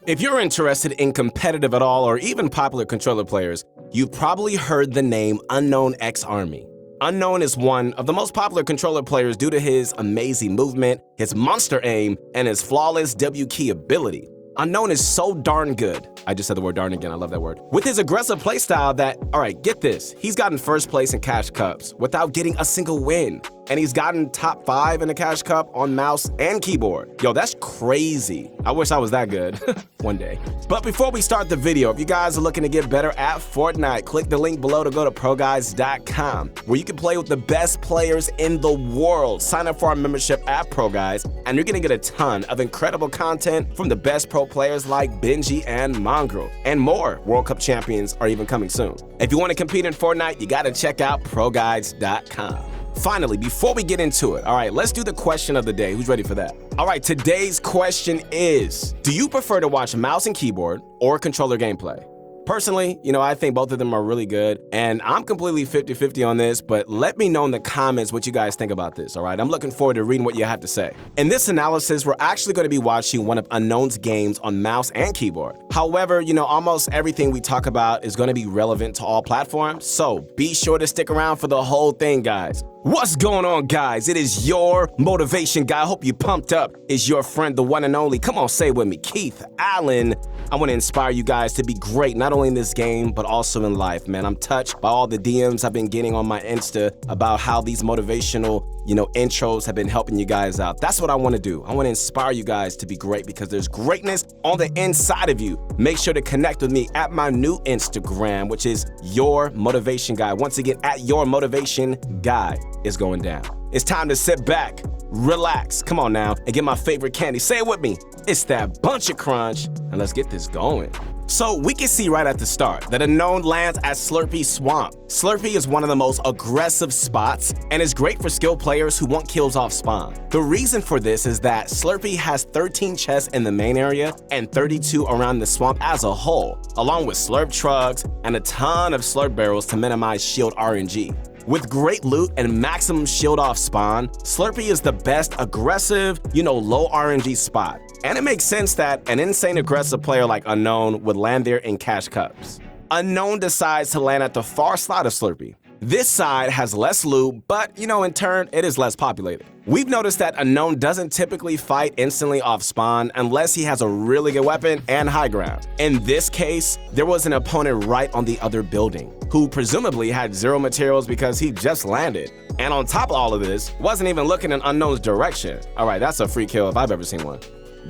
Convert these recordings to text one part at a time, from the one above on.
If you're interested in competitive at all or even popular controller players, you've probably heard the name UnknownxArmy. Unknown is one of the most popular controller players due to his amazing movement, his monster aim, and his flawless W key ability. Unknown is so darn good. I just said the word darn again, I love that word. With his aggressive playstyle that, alright, get this, he's gotten first place in Cash Cups without getting a single win. And he's gotten top 5 in the Cash Cup on mouse and keyboard. Yo, that's crazy. I wish I was that good one day. But before we start the video, if you guys are looking to get better at Fortnite, click the link below to go to ProGuides.com, where you can play with the best players in the world. Sign up for our membership at ProGuides, and you're gonna get a ton of incredible content from the best pro players like Benji and Mongrel, and more World Cup champions are even coming soon. If you want to compete in Fortnite, you gotta check out ProGuides.com. Finally, before we get into it, all right, let's do the question of the day. Who's ready for that? All right, today's question is, do you prefer to watch mouse and keyboard or controller gameplay? Personally, I think both of them are really good, and I'm completely 50-50 on this, but let me know in the comments what you guys think about this, all right? I'm looking forward to reading what you have to say. In this analysis, we're actually going to be watching one of Unknown's games on mouse and keyboard. However, almost everything we talk about is going to be relevant to all platforms, so be sure to stick around for the whole thing, guys. What's going on, guys? It is your motivation guy. I hope you pumped up. It's your friend, the one and only, come on, say it with me, Keith Allen. I want to inspire you guys to be great, not only in this game, but also in life, man. I'm touched by all the DMs I've been getting on my Insta about how these motivational, intros have been helping you guys out. That's what I want to do. I want to inspire you guys to be great because there's greatness on the inside of you. Make sure to connect with me at my new Instagram, which is Your Motivation Guy. Once again, at Your Motivation Guy is going down. It's time to sit back, relax, come on now, and get my favorite candy. Say it with me. It's that bunch of crunch, and let's get this going. So we can see right at the start that Unknown lands at Slurpee Swamp. Slurpee is one of the most aggressive spots and is great for skilled players who want kills off spawn. The reason for this is that Slurpee has 13 chests in the main area and 32 around the swamp as a whole, along with slurp trucks and a ton of slurp barrels to minimize shield RNG. With great loot and maximum shield off spawn, Slurpee is the best aggressive, low RNG spot. And it makes sense that an insane aggressive player like Unknown would land there in Cash Cups. Unknown decides to land at the far side of Slurpee. This side has less loot, but, in turn, it is less populated. We've noticed that Unknown doesn't typically fight instantly off spawn unless he has a really good weapon and high ground. In this case, there was an opponent right on the other building, who presumably had zero materials because he just landed. And on top of all of this, wasn't even looking in Unknown's direction. All right, that's a free kill if I've ever seen one.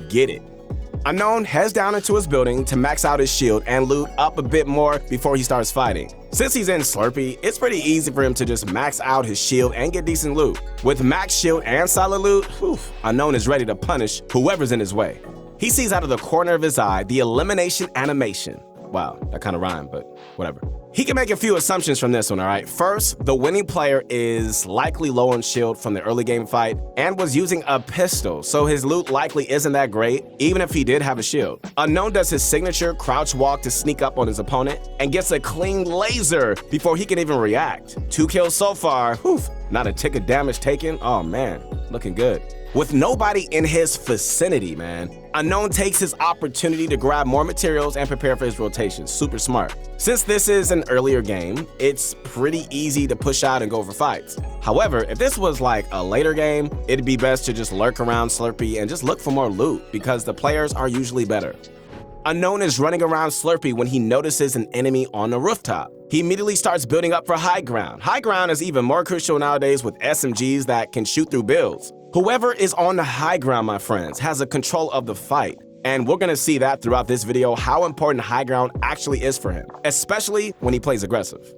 Get it. Unknown heads down into his building to max out his shield and loot up a bit more before he starts fighting. Since he's in Slurpee, it's pretty easy for him to just max out his shield and get decent loot. With max shield and solid loot, Unknown is ready to punish whoever's in his way. He sees out of the corner of his eye the elimination animation. Wow, that kind of rhymed, but whatever. He can make a few assumptions from this one, all right? First, the winning player is likely low on shield from the early game fight and was using a pistol, so his loot likely isn't that great, even if he did have a shield. Unknown does his signature crouch walk to sneak up on his opponent and gets a clean laser before he can even react. 2 kills so far, not a tick of damage taken. Oh man, looking good. With nobody in his vicinity, man, Unknown takes his opportunity to grab more materials and prepare for his rotation. Super smart. Since this is an earlier game, it's pretty easy to push out and go for fights. However, if this was like a later game, it'd be best to just lurk around Slurpee and just look for more loot because the players are usually better. Unknown is running around Slurpee when he notices an enemy on the rooftop. He immediately starts building up for high ground. High ground is even more crucial nowadays with SMGs that can shoot through builds. Whoever is on the high ground, my friends, has a control of the fight. And we're gonna see that throughout this video, how important high ground actually is for him, especially when he plays aggressive.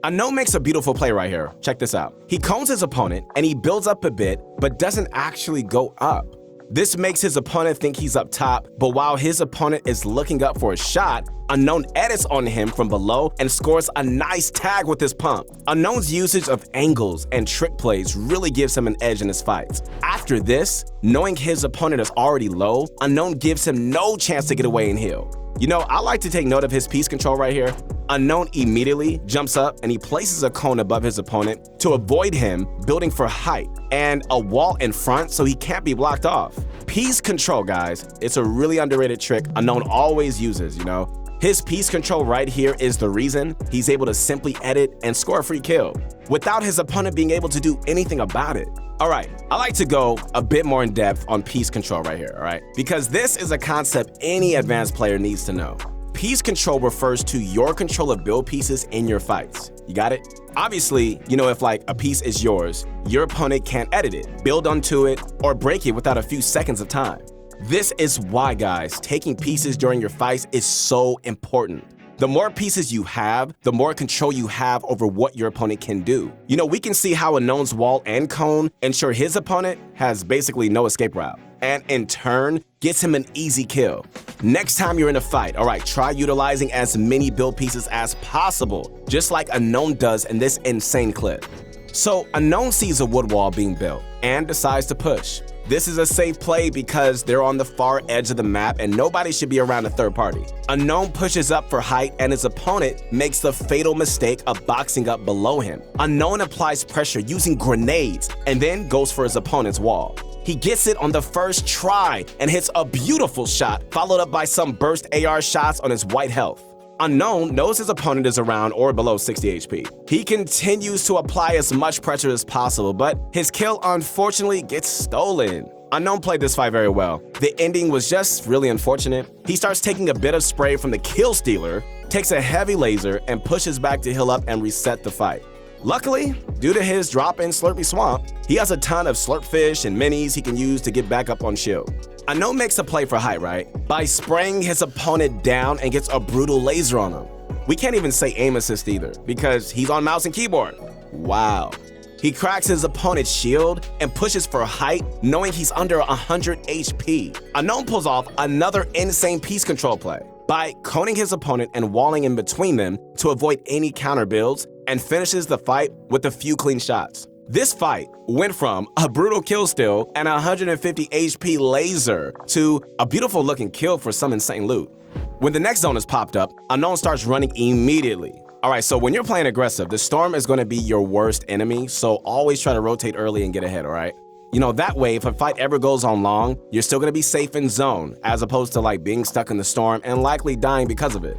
Unknown makes a beautiful play right here. Check this out. He cones his opponent and he builds up a bit, but doesn't actually go up. This makes his opponent think he's up top, but while his opponent is looking up for a shot, Unknown edits on him from below and scores a nice tag with his pump. Unknown's usage of angles and trick plays really gives him an edge in his fights. After this, knowing his opponent is already low, Unknown gives him no chance to get away and heal. I like to take note of his piece control right here. Unknown immediately jumps up and he places a cone above his opponent to avoid him building for height and a wall in front so he can't be blocked off. Piece control, guys. It's a really underrated trick Unknown always uses, you know? His piece control right here is the reason he's able to simply edit and score a free kill without his opponent being able to do anything about it. All right, I like to go a bit more in depth on piece control right here, all right? Because this is a concept any advanced player needs to know. Piece control refers to your control of build pieces in your fights. You got it? Obviously, you know, if like a piece is yours, your opponent can't edit it, build onto it, or break it without a few seconds of time. This is why, guys, taking pieces during your fights is so important. The more pieces you have, the more control you have over what your opponent can do. You know, we can see how Unknown's wall and cone ensure his opponent has basically no escape route, and in turn, gets him an easy kill. Next time you're in a fight, all right, try utilizing as many build pieces as possible, just like Unknown does in this insane clip. So Unknown sees a wood wall being built and decides to push. This is a safe play because they're on the far edge of the map and nobody should be around a third party. Unknown pushes up for height and his opponent makes the fatal mistake of boxing up below him. Unknown applies pressure using grenades and then goes for his opponent's wall. He gets it on the first try and hits a beautiful shot, followed up by some burst AR shots on his white health. Unknown knows his opponent is around or below 60 HP. He continues to apply as much pressure as possible, but his kill unfortunately gets stolen. Unknown played this fight very well. The ending was just really unfortunate. He starts taking a bit of spray from the kill stealer, takes a heavy laser, and pushes back to heal up and reset the fight. Luckily, due to his drop in Slurpy Swamp, he has a ton of slurp fish and minis he can use to get back up on shield. Unknown makes a play for height, right? By spraying his opponent down and gets a brutal laser on him. We can't even say aim assist either, because he's on mouse and keyboard. Wow. He cracks his opponent's shield and pushes for height, knowing he's under 100 HP. Unknown pulls off another insane piece control play by coning his opponent and walling in between them to avoid any counter builds, and finishes the fight with a few clean shots. This fight went from a brutal kill steal and a 150 HP laser to a beautiful looking kill for some insane loot. When the next zone is popped up, Unknown starts running immediately. Alright, so when you're playing aggressive, the storm is going to be your worst enemy, so always try to rotate early and get ahead, alright? You know, that way, if a fight ever goes on long, you're still going to be safe in zone, as opposed to like being stuck in the storm and likely dying because of it.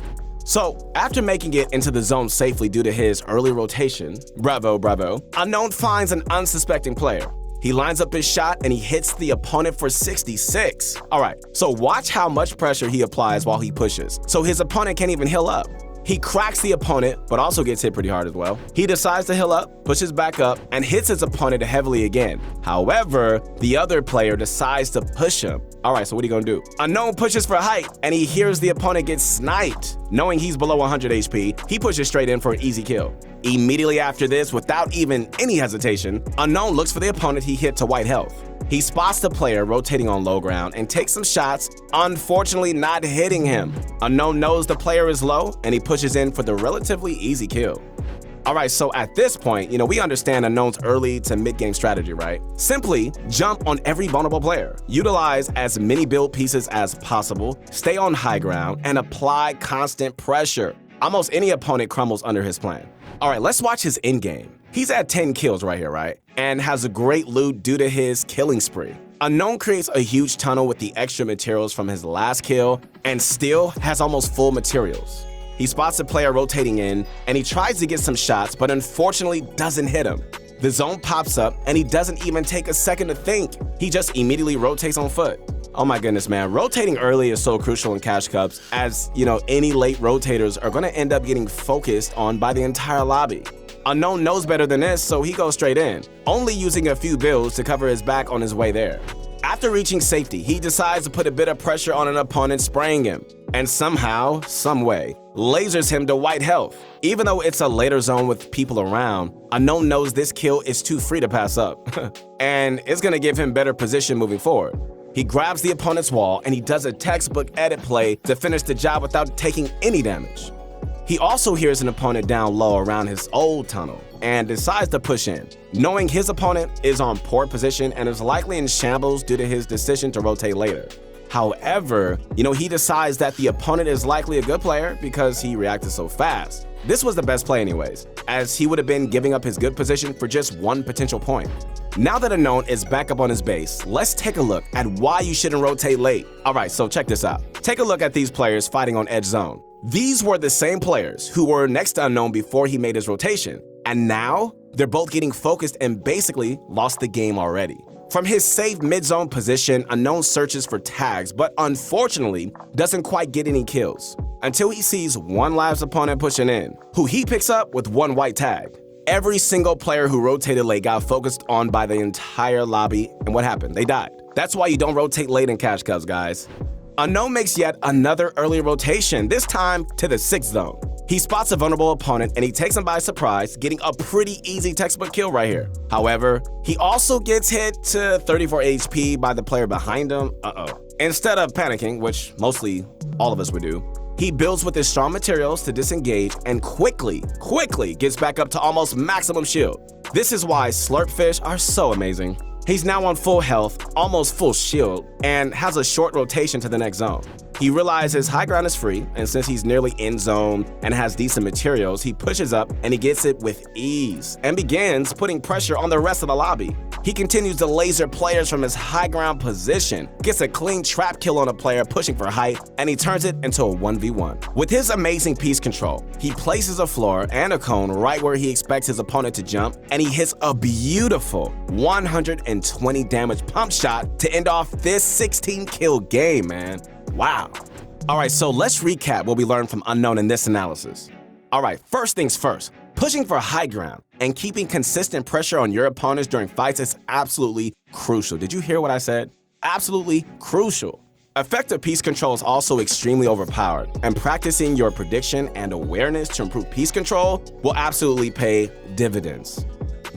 So, after making it into the zone safely due to his early rotation, bravo, Unknown finds an unsuspecting player. He lines up his shot and he hits the opponent for 66. Alright, so watch how much pressure he applies while he pushes, so his opponent can't even heal up. He cracks the opponent, but also gets hit pretty hard as well. He decides to heal up, pushes back up, and hits his opponent heavily again. However, the other player decides to push him. Alright, so what are you gonna do? Unknown pushes for height, and he hears the opponent get sniped. Knowing he's below 100 HP, he pushes straight in for an easy kill. Immediately after this, without even any hesitation, Unknown looks for the opponent he hit to white health. He spots the player rotating on low ground and takes some shots, unfortunately not hitting him. Unknown knows the player is low, and he pushes in for the relatively easy kill. Alright, so at this point, you know, we understand Unknown's early to mid-game strategy, right? Simply jump on every vulnerable player, utilize as many build pieces as possible, stay on high ground, and apply constant pressure. Almost any opponent crumbles under his plan. Alright, let's watch his endgame. He's at 10 kills right here, right? And has a great loot due to his killing spree. Unknown creates a huge tunnel with the extra materials from his last kill and still has almost full materials. He spots the player rotating in and he tries to get some shots, but unfortunately doesn't hit him. The zone pops up and he doesn't even take a second to think. He just immediately rotates on foot. Oh my goodness, man. Rotating early is so crucial in cash cups, as, you know, any late rotators are gonna end up getting focused on by the entire lobby. Unknown knows better than this, so he goes straight in, only using a few builds to cover his back on his way there. After reaching safety, he decides to put a bit of pressure on an opponent spraying him, and somehow, someway, lasers him to white health. Even though it's a later zone with people around, Unknown knows this kill is too free to pass up, and it's gonna give him better position moving forward. He grabs the opponent's wall and he does a textbook edit play to finish the job without taking any damage. He also hears an opponent down low around his old tunnel and decides to push in, knowing his opponent is on poor position and is likely in shambles due to his decision to rotate later. However, he decides that the opponent is likely a good player because he reacted so fast. This was the best play anyways, as he would have been giving up his good position for just one potential point. Now that Unknown is back up on his base, let's take a look at why you shouldn't rotate late. Alright, so check this out. Take a look at these players fighting on edge zone. These were the same players who were next to Unknown before he made his rotation, and now they're both getting focused and basically lost the game already. From his safe mid-zone position, Unknown searches for tags, but unfortunately doesn't quite get any kills until he sees one last opponent pushing in, who he picks up with one white tag. Every single player who rotated late got focused on by the entire lobby, and what happened? They died. That's why you don't rotate late in cash cubs, guys. Unknown makes yet another early rotation, this time to the 6th zone. He spots a vulnerable opponent and he takes him by surprise, getting a pretty easy textbook kill right here. However, he also gets hit to 34 HP by the player behind him. Instead of panicking, which mostly all of us would do, he builds with his strong materials to disengage and quickly gets back up to almost maximum shield. This is why slurpfish are so amazing. He's now on full health, almost full shield, and has a short rotation to the next zone. He realizes high ground is free, and since he's nearly in zone and has decent materials, he pushes up and he gets it with ease and begins putting pressure on the rest of the lobby. He continues to laser players from his high ground position, gets a clean trap kill on a player pushing for height, and he turns it into a 1v1. With his amazing piece control, he places a floor and a cone right where he expects his opponent to jump, and he hits a beautiful 120 damage pump shot to end off this 16 kill game, man. Wow. Alright, so let's recap what we learned from Unknown in this analysis. Alright, first things first. Pushing for high ground and keeping consistent pressure on your opponents during fights is absolutely crucial. Did you hear what I said? Absolutely crucial. Effective piece control is also extremely overpowered, and practicing your prediction and awareness to improve piece control will absolutely pay dividends.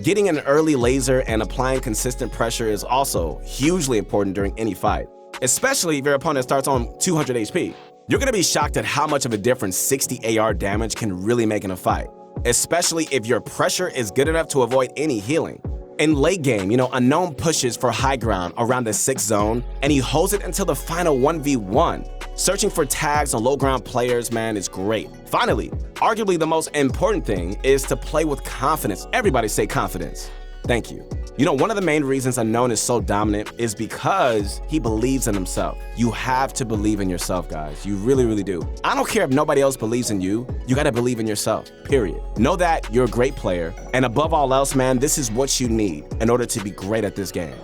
Getting an early laser and applying consistent pressure is also hugely important during any fight, especially if your opponent starts on 200 HP. You're gonna be shocked at how much of a difference 60 AR damage can really make in a fight, especially if your pressure is good enough to avoid any healing. In late game, Unknown pushes for high ground around the 6th zone, and he holds it until the final 1v1. Searching for tags on low ground players, man, is great. Finally, arguably the most important thing is to play with confidence. Everybody say confidence. Thank you. One of the main reasons Unknown is so dominant is because he believes in himself. You have to believe in yourself, guys. You really, really do. I don't care if nobody else believes in you. You gotta believe in yourself, period. Know that you're a great player, and above all else, man, this is what you need in order to be great at this game.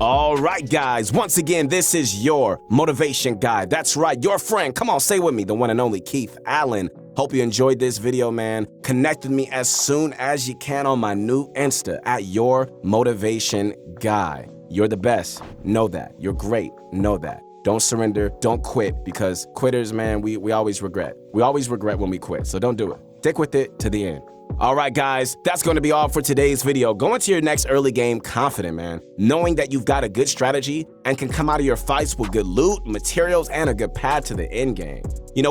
All right, guys, once again, this is your motivation guide. That's right, your friend. Come on, say with me, the one and only Keith Allen. Hope you enjoyed this video, man. Connect with me as soon as you can on my new Insta at Your Motivation Guy. You're the best. Know that. You're great. Know that. Don't surrender. Don't quit, because quitters, man, we always regret. We always regret when we quit, so don't do it. Stick with it to the end. All right, guys, that's going to be all for today's video. Go into your next early game confident, man, knowing that you've got a good strategy and can come out of your fights with good loot, materials, and a good path to the end game.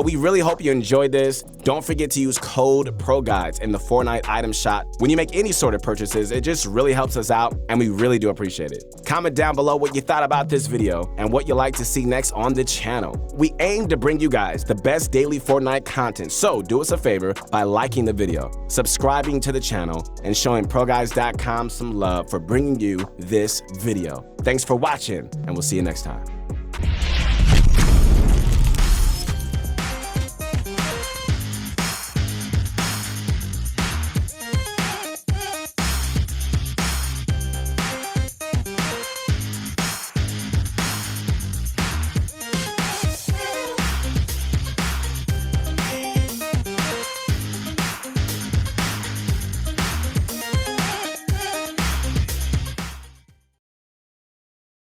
We really hope you enjoyed this. Don't forget to use code PROGUIDES in the Fortnite item shop when you make any sort of purchases. It just really helps us out, and we really do appreciate it. Comment down below what you thought about this video and what you'd like to see next on the channel. We aim to bring you guys the best daily Fortnite content, so do us a favor by liking the video, subscribing to the channel, and showing ProGuides.com some love for bringing you this video. Thanks for watching, and we'll see you next time.